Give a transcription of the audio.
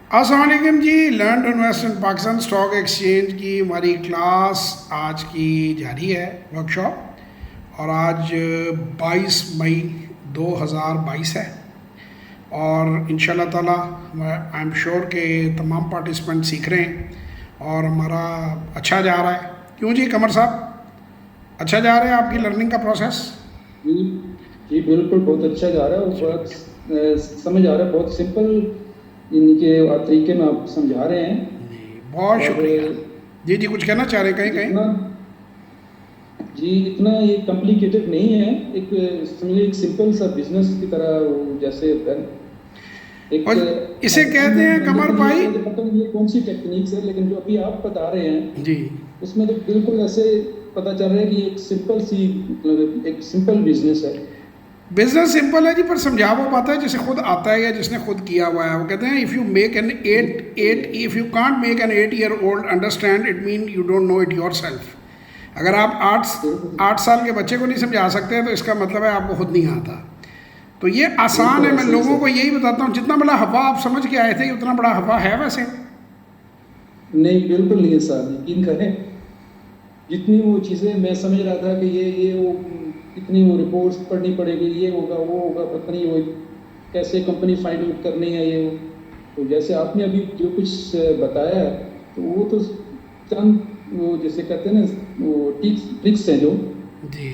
अस्सलाम वालेकुम जी। Learn to invest in Pakistan stock exchange की हमारी क्लास आज की जारी है, वर्कशॉप। और आज 22 मई 2022 है और इंशाल्लाह ताला आई एम श्योर कि तमाम पार्टिसिपेंट सीख रहे हैं और हमारा अच्छा जा रहा है। क्यों जी कमर साहब, अच्छा जा रहा है आपकी लर्निंग का प्रोसेस? जी जी बिल्कुल, बहुत अच्छा जा रहा है और बहुत समझ आ रहा है। बहुत सिंपल इनके तरीके में आप समझा रहे हैं। जी बहुत और शुक्रिया। जी जी, कुछ कहना चाह रहे हैं कहीं कहीं? जितना जी इतना ये कॉम्प्लिकेटेड नहीं है। एक समझिए एक सिंपल सा बिजनेस की तरह जैसे एक और इसे आसान कहते हैं बनने कमर के लिए भाई। मुझे पता नहीं ये कौन सी टेक्निक्स है, लेकिन जो अभी आप बता रहे हैं जी, उसमें तो बिल्कुल ऐसे पता चल रहा है कि एक सिंपल सी मतलब एक सिंपल बिजनेस है। बिजनेस सिंपल है जी, पर समझा वो पाता है जिसे खुद आता है या जिसने खुद किया हुआ है। वो कहते हैं if you make an eight eight बिल्कुल if you can't make an 8 year old understand it mean you don't know it yourself. अगर आप आठ बिल्कुल आठ साल के बच्चे को नहीं समझा सकते तो इसका मतलब है आपको खुद नहीं आता। तो ये आसान बिल्कुल है, मैं ऐसे ही लोगों को सर। यही बताता हूँ। जितना बड़ा हवा आप समझ के आए थे उतना बड़ा हवा है वैसे। नहीं बिल्कुल नहीं है साहब, यकीन करें। जितनी वो चीज़ें मैं समझ रहा था कि ये वो इतनी वो रिपोर्ट्स पढ़नी पड़ेगी, ये होगा वो होगा, पता नहीं वो कैसे कंपनी फाइंड आउट करनी है ये वो। तो जैसे आपने अभी जो कुछ बताया है, तो वो तो चंद वो जैसे कहते हैं ना वो टिक्स ट्रिक्स हैं जो जी